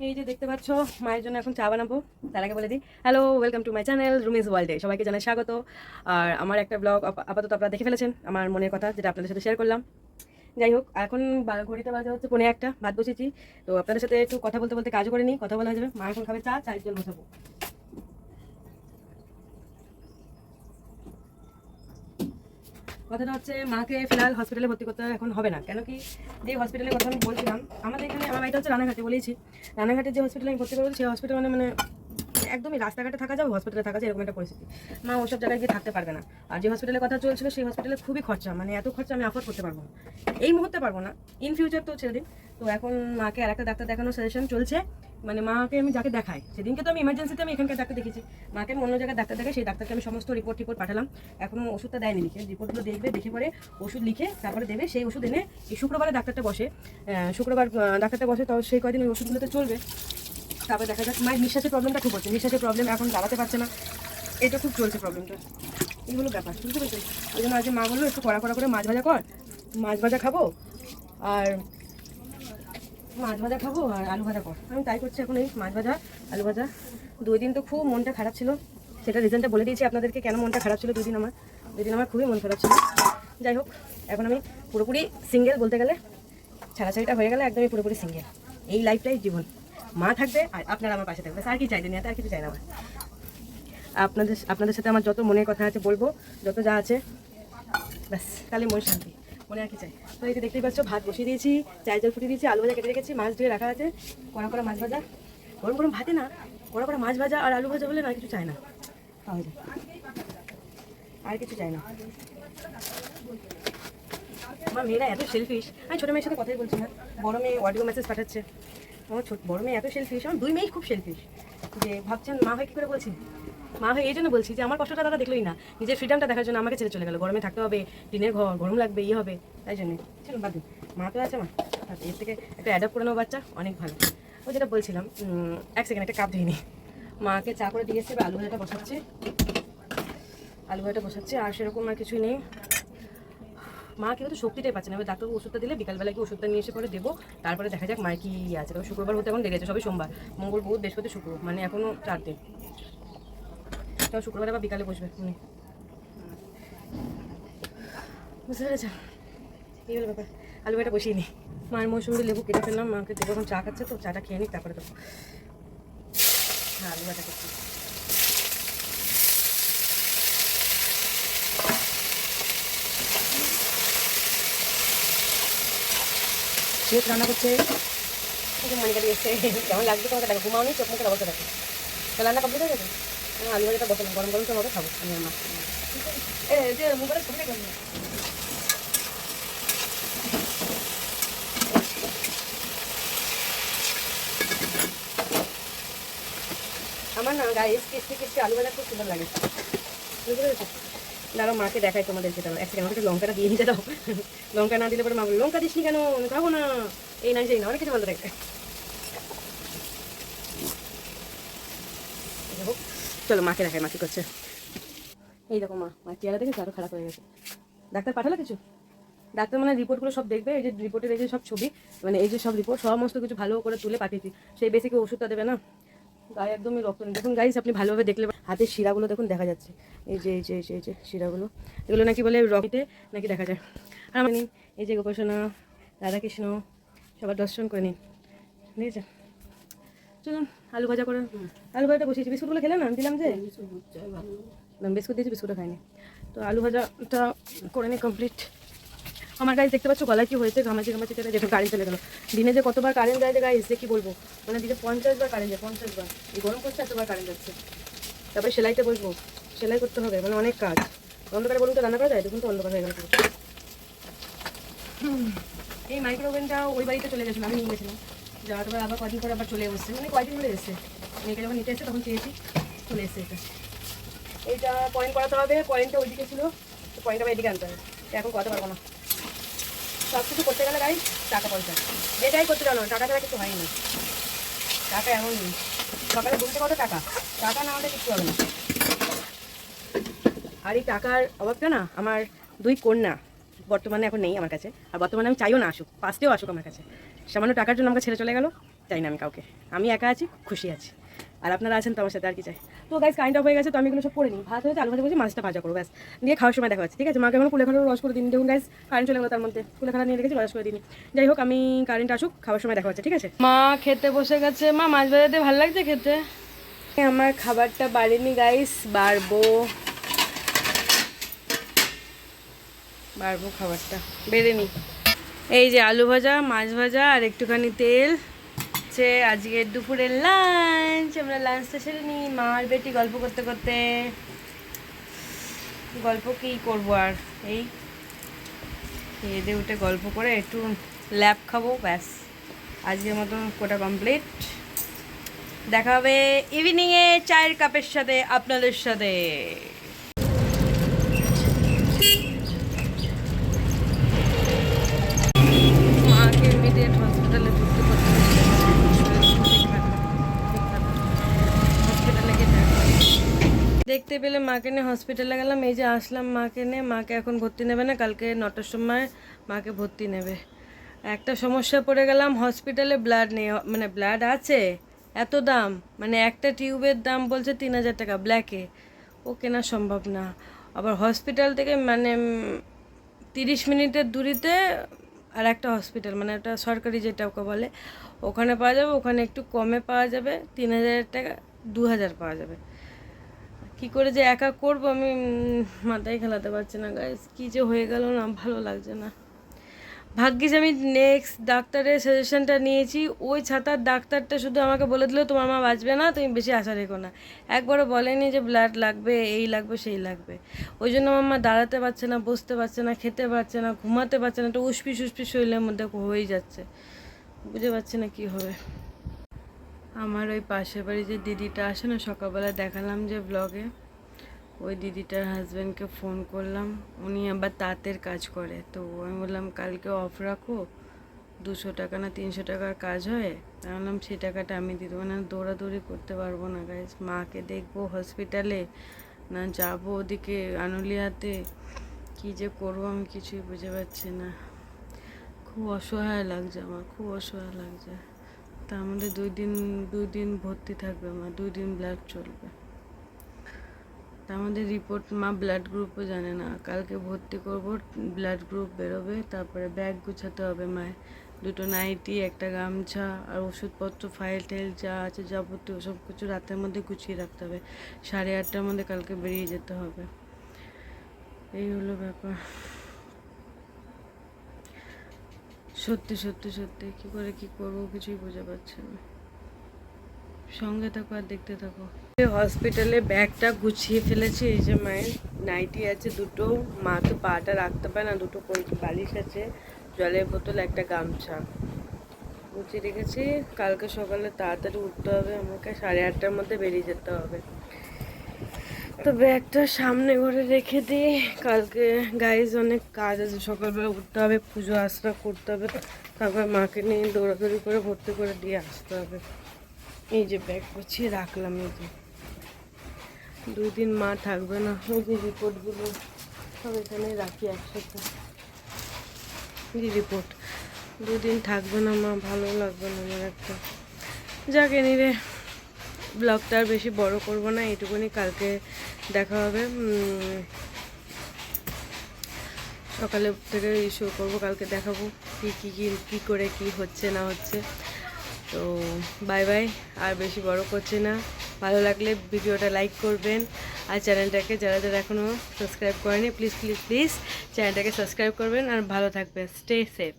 এই যে দেখতে পাচ্ছ মায়ের জন্য এখন চা বানাবো। তার আগে বলে দিই hello, welcome to my channel Rumi's ওয়ার্ল্ডে। সবাইকে জানাই স্বাগত। আর আমার একটা ব্লগ আপাতত আপনারা দেখে ফেলেছেন, আমার মনের কথা যেটা আপনাদের সাথে শেয়ার করলাম। যাই হোক, এখন ঘড়িতে বাজে হচ্ছে 1:45, ভাত বসেছি। তো আপনাদের সাথে একটু কথা বলতে বলতে কাজও করে নিই, কথা বলা হয়ে যাবে। মা এখন খাবে চা, চায়ের জল বসাবো। কথাটা হচ্ছে মাকে ফিলহাল হসপিটালে ভর্তি করতে এখন হবে না। কেন কি, যে হসপিটালের কথা আমি বলছিলাম, আমাদের এখানে আমার বাড়িটা হচ্ছে রানাঘাটে, বলেছি রানাঘাটে যে হসপিটালে আমি ভর্তি করবো সেই হসপিটাল মানে একদমই রাস্তাঘাটে থাকা যাবে, হসপিটালে থাকা যায় এরকম একটা পরিস্থিতি। মা ওসব জায়গায় গিয়ে থাকতে পারবে না। আর যে হসপিটালের কথা চলছিল সেই হসপিটালে খুবই খরচা, মানে এত খরচা আমি অ্যাফোর্ড করতে পারবো না, এই মুহূর্তে পারবো না। ইন ফিউচার তো ছেড়ে দিন। তো এখন মাকে আর একটা ডাক্তার দেখানোর সাজেশন চলছে। মানে মাকে আমি যাকে দেখাই, সেদিনকে তো আমি ইমার্জেন্সিতে আমি এখানকার ডাক্তার দেখেছি, মাকে আমি অন্য জায়গায় ডাক্তার দেখাই, সেই ডাক্তারকে আমি সমস্ত রিপোর্ট পাঠালাম। এখনও ওষুধটা দেয়নি লিখে, রিপোর্টগুলো দেখবে, দেখে পরে ওষুধ লিখে তারপরে দেবে। সেই ওষুধ এনে এই শুক্রবারে ডাক্তারটা বসে, শুক্রবার ডাক্তারটা বসে, তো সেই কদিন ওই ওষুধগুলোতে চলবে। তারপরে দেখা যাক। মায়ের নিঃশ্বাসের প্রবলেমটা খুব হচ্ছে, নিঃশ্বাসের প্রবলেম, এখন দাঁড়াতে পারছে না, এটা খুব চলছে প্রবলেমটা। এইগুলো ব্যাপার, বুঝতে পেরেছি। ওই জন্য আজকে মা বললো একটু কড়া কড়া করে মাছ ভাজা কর, মাছ ভাজা খাবো আর মাছ ভাজা খাবো আর আলু ভাজা কর। আমি তাই করছি এখন, এই মাছ ভাজা আলু ভাজা। 2 দিন তো খুব মনটা খারাপ ছিল, সেটা রিজনটা বলে দিয়েছি আপনাদেরকে কেন মনটা খারাপ ছিল। 2 দিন আমার খুবই মন খারাপ ছিল। যাই হোক, এখন আমি পুরোপুরি সিঙ্গেল বলতে গেলে, ছাড়াছাড়িটা হয়ে গেলে একদমই পুরোপুরি সিঙ্গেল। এই লাইফটাই জীবন, মা থাকবে আর আপনারা আমার পাশে থাকবে, আর কি চাই দুনিয়াতে, আর কিছু চাই না আমার। আপনাদের সাথে আমার যত মনের কথা আছে বলবো, যত যা আছে, ব্যাস তাহলে মন শান্তি, মনে আর কি চাই। তো এই যে দেখতেই পাচ্ছ, ভাত বসিয়ে দিয়েছি, চায়ের জল ফুটিয়ে দিয়েছি, আলু ভাজা কেটে রেখেছি, মাছ ধুয়ে রাখা আছে, কড়া কড়া মাছ ভাজা, গরম গরম ভাতে না কড়া কড়া মাছ ভাজা আর আলু ভাজা হলে না কিছু চাই না, পাওয়া যায়, আর কিছু চাই না। আমার মেয়েরা এত সেলফিশ, আমি ছোটো মেয়ের সাথে কথাই বলছি না, বড় মেয়ে অডিও মেসেজ পাঠাচ্ছে। আমার বড় মেয়ে এত সেলফিশ, আমার 2 মেয়েই খুব সেলফিশ। যে ভাবছেন মা হয়ে কী করে বলছি, মা হয়ে এই জন্য বলছি যে আমার কষ্টটা তারা দেখলোই না, নিজের ফ্রিডমটা দেখার জন্য আমাকে ছেড়ে চলে গেলো। গরমে থাকতে হবে, টিনের ঘর, গরম লাগবে, ইয়ে হবে, তাই জন্যে চলুন বাদ দিন। মা তো আছে আমার, এর থেকে একটা অ্যাডাপ্ট করে নেবো বাচ্চা, অনেক ভালো। ও যেটা বলছিলাম, 1 সেকেন্ড একটা কাপ ধুয়ে নিই। মাকে চা করে দিয়ে এসছে, আলু ভাজাটা বসাচ্ছে, আর সেরকম আর কিছুই নেই। মা কিন্তু শক্তিটাই পাচ্ছে না, এবার ডাক্তারবাবু ওষুধটা দিলে বিকালবেলা কি ওষুধটা নিয়ে এসে পরে দেবো, তারপরে দেখা যাক মায়ের কি আছে। তবে শুক্রবার হতে এখন দেরি আছে, সবই সোমবার, মঙ্গল, বুধ, বৃহস্পতি, শুক্র, মানে এখনও 4 দিন। তো শুক্রবার আবার বিকালে বসবে উনি, বুঝতে পেরেছেন। এই হলো ব্যাপার। আলু ভাজাটা বসিয়ে নিই, মায়ের মৌসুমি লেবু কেটে ফেললাম, মাকে দেবো, এখন চা খাচ্ছে তো চাটা খেয়ে নিই তারপরে দেবো। হ্যাঁ, আলু ভাজা করছি। শেষ রান্না করছে, মনিকা দিয়ে এসছে। কেমন লাগছে তোমাকে, দেখো ঘুমাও নি, চোখ মুখের অবস্থা দেখো। তো রান্না কমপ্লিট হয়ে গেছে, আলু ভাজাটা বসালাম, গরম গরম সব হবে, খাবো আমি আর মা। এই যে মোবাইলে ছবি দেখলাম, আমার না গায়ে কিস্তি আলু ভাজা খুব সুন্দর লাগে, বুঝতে পেরেছো। দাঁড়াও মাকে দেখাই তোমাদেরকে, দাঁড়াও 1 সেকেন্ড, আমাকে লঙ্কাটা দিয়ে নিতে দাও। লঙ্কা না দিলে পরে মা বলে লঙ্কা দিসনি কেন, আমি খাবো না, এই না সেই না, অনেক কিছু বলতে থাকে। চলো মাকে দেখাই মা কি করছে। এই দেখো মা চেহারা দেখেছো, আরো খারাপ হয়ে গেছে। ডাক্তার পাঠালো কিছু, ডাক্তার মানে রিপোর্টগুলো সব দেখবে, এই যে রিপোর্টের এই যে সব ছবি, মানে এই যে সব রিপোর্ট সমস্ত কিছু ভালো করে তুলে পাঠিয়েছি, সেই বেসিকে ওষুধটা দেবে না। গায়ে একদমই রক্ত নেই। দেখুন গাইস, আপনি ভালোভাবে দেখলে হাতের শিরাগুলো দেখুন দেখা যাচ্ছে, এই যে শিরাগুলো, এগুলো নাকি বলে রক্তে নাকি দেখা যায়। আর আমি নিন, এই যে গোপাসনা, রাধাকৃষ্ণ, সবার দর্শন করে নিন, বুঝেছেন। চলুন আলু ভাজা করে, আলু ভাজাটা বসিয়েছি, বিস্কুটগুলো খেলে না, আমি দিলাম যে বিস্কুট দিয়েছি, বিস্কুটটা খাইনি। তো আলু ভাজাটা করে নিই কমপ্লিট। আমার গাইজ দেখতে পাচ্ছ গলায় কি হয়েছে, ঘামাচি চলে, যেটা কারেন্ট চলে গেলো। দিনে যে কতবার কারেন্ট যায় যে গাইজ, যে কি বলবো, মানে দিনে 50 বার কারেন্ট যায়, 50 বার। এই গরম করছে, এতবার কারেন্ট যাচ্ছে। তারপরে সেলাইতে বসবো, সেলাই করতে হবে, মানে অনেক কাজ। অন্ধকারে বলুন তো রান্না করা যায়, দেখুন তো অন্ধকার হয়ে গেল। এই মাইক্রোওভেনটা ওই বাড়িতে চলে গেছিলো, আমি নিয়ে গেছিলাম, যাওয়ার পর আবার কদিন পরে আবার চলে এসছে, মানে কয়দিন ধরে এসছে, মেয়েকে যখন নিতে এসে তখন চেয়েছি, চলে এসছে। এইটা পয়েন্ট করাতে হবে, পয়েন্টটা ওইদিকে ছিল, তো পয়েন্টটা আবার এদিকে আনতে হবে, এখন করতে পারবো না। সব কিছু করতে গেলে গাই টাকা পয়সা, যেটাই করতে জানো টাকা ছাড়া কিছু হয়নি। টাকা এমন নেই, সকালে ঘুরতে কত টাকা না হলে কিছু হবে না। আর এই টাকার অভাবটা না, আমার 2 কন্যা বর্তমানে এখন নেই আমার কাছে, আর বর্তমানে আমি চাইও না আসুক, পাস্টেও আসুক আমার কাছে, সামান্য টাকার জন্য আমাকে ছেড়ে চলে গেল। চাই না আমি কাউকে, আমি একা আছি, খুশি আছি, আর আপনারা আছেন তো আমার সাথে, আর কি চাই। তো গাইস কারেন্ট অফ হয়ে গেছে, তো আমি এগুলো সব করে নিই, ভাত হয়েছে, আলু ভাজা করছি, মাছটা ভাজা করবো, ব্যাস দিয়ে খাওয়ার সময় দেখা যাচ্ছে, ঠিক আছে। মাকে এখন কুলেখাড়ার রস করে দিন, দেখুন গাইস কারেন্ট চলে গেলো, তার মধ্যে কুলেখাড়া নিয়ে রেখেছি, রস করে দিন। যাই হোক, আমি কারেন্ট আসুক, খাওয়ার সময় দেখা হচ্ছে, ঠিক আছে। মা খেতে বসে গেছে, মা মাছ ভাজাতে ভালো লাগছে খেতে। আমার খাবারটা বাড়িনি গাইস, বাড়বো খাবারটা বেড়ে নি। এই যে আলু ভাজা, মাছ ভাজা আর একটুখানি তেল, আজকে দুপুরের লাঞ্চ। আমরা লাঞ্চটা সেরে নিই, মা আর বেটি গল্প করতে করতে। গল্প কি করবো আর, এই খেয়ে দিয়ে উঠে গল্প করে একটু ল্যাব খাবো, ব্যাস আজকের মতন কোটা কমপ্লিট। দেখা হবে ইভিনিংয়ে চায়ের কাপের সাথে আপনাদের সাথে। মাকে ইমিডিয়েট হসপিটালে ভর্তি করতে হসপিটালে গিয়ে দেখতে পেলে মাকে নিয়ে হসপিটালে গেলাম। এই যে আসলাম মাকে নিয়ে, মাকে এখন ভর্তি নেবে না, কালকে 9টার সময় মাকে ভর্তি নেবে। একটা সমস্যা পড়ে গেলাম, হসপিটালে ব্লাড নেই, মানে ব্লাড আছে, এত দাম, মানে একটা টিউবের দাম বলছে 3000 টাকা ব্ল্যাকে, ও কেনা সম্ভব না। আবার হসপিটাল থেকে মানে 30 মিনিটের দূরিতে আর একটা হসপিটাল, মানে একটা সরকারি যেটা ওকে বলে, ওখানে পাওয়া যাবে, ওখানে একটু কমে পাওয়া যাবে, 3000 টাকা 2000 পাওয়া যাবে। কি করে যে একা করবো আমি মাথায় খেলাতে পারছি না গাইস, কী যে হয়ে গেল না, ভালো লাগছে না। ভাগ্যিস আমি নেক্সট ডাক্তারের সাজেশনটা নিয়েছি, ওই ছাতার ডাক্তারটা শুধু আমাকে বলে দিল তোমার মা বাঁচবে না, তুমি বেশি আশা রেখো না, একবারও বলেনি যে ব্লাড লাগবে, এই লাগবে, সেই লাগবে। ওই জন্য আমার মা দাঁড়াতে পারছে না, বসতে পারছে না, খেতে পারছে না, ঘুমাতে পারছে না, একটা উসপিস শরীরের মধ্যে হয়েই যাচ্ছে, বুঝতে পারছি না কী হবে। আমার ওই পাশের বাড়ি যে দিদিটা আসে না, সকালবেলা দেখালাম যে ব্লগে, ওই দিদিটার হাজব্যান্ডকে ফোন করলাম, উনি আবার তাঁতের কাজ করে, তো আমি বললাম কালকে অফ রাখো, 200 টাকা না 300 টাকার কাজ হয়, আমি বললাম সেই টাকাটা আমি দিতে পারবো না, দৌড়াদৌড়ি করতে পারবো না গাইজ, মাকে দেখবো হসপিটালে, না যাবো ওদিকে আনুলিয়াতে, কী যে করবো আমি কিছুই বুঝে পাচ্ছি না, খুব অসহায় লাগছে আমার, খুব অসহায় লাগছে। তার মধ্যে দুই দিন ভর্তি থাকবে মা, 2 দিন ব্লাড চলবে, তার মধ্যে রিপোর্ট মা ব্লাড গ্রুপও জানে না, কালকে ভর্তি করব, ব্লাড গ্রুপ বেরোবে, তারপরে ব্যাগ গুছাতে হবে মায়ের, 2টো নাইটি, একটা গামছা, আর ওষুধপত্র, ফাইল টাইল যা আছে যাবতীয় সব কিছু রাতের মধ্যে গুছিয়ে রাখতে হবে, 8:30টার মধ্যে কালকে বেরিয়ে যেতে হবে। এই হলো ব্যাপার, সত্যি সত্যি সত্যি কী করে কী করবো কিছুই বুঝে পাচ্ছি না। সঙ্গে থাকো আর দেখতে থাকো। হসপিটালে ব্যাগটা গুছিয়ে ফেলেছি, এই যে মায়ের নাইটি আছে 2টো, মা তো পাটা রাখতে পারে না, 2টো বালিশ আছে, জলের বোতল, একটা গামছা গুছিয়ে রেখেছি। কালকে সকালে তাড়াতাড়ি উঠতে হবে আমাকে, 8:30টার মধ্যে বেরিয়ে যেতে হবে। তো ব্যাগটা সামনে ঘরে রেখে দিই, কালকে গাইজ অনেক কাজ আছে, সকালবেলা উঠতে হবে, পুজো আশ্রা করতে হবে, তারপর মাকে নিয়ে দৌড়াদৌড়ি করে ভর্তি করে দিয়ে আসতে হবে। এই যে ব্যাগ গুছিয়ে রাখলাম, এই যে 2 দিন মা থাকবে না, ওই যে রিপোর্টগুলো সব এখানে রাখি একসাথে, রিপোর্ট 2 দিন থাকবে না মা, ভালো লাগবে না আমার একটা। যাকে নিরে ব্লগটা আর বেশি বড় করব না, এইটুকুনি, কালকে দেখা হবে, সকালে থেকে শুরু করবো, কালকে দেখাবো কী করে কি হচ্ছে না হচ্ছে। তো বাই বাই, আর বেশি বড় করছি না, ভালো লাগলে ভিডিওটা লাইক করবেন, আর চ্যানেলটাকে যারা যারা এখনও সাবস্ক্রাইব করেনি প্লিজ প্লিজ প্লিজ চ্যানেলটাকে সাবস্ক্রাইব করবেন, আর ভালো থাকবেন, স্টে সেফ।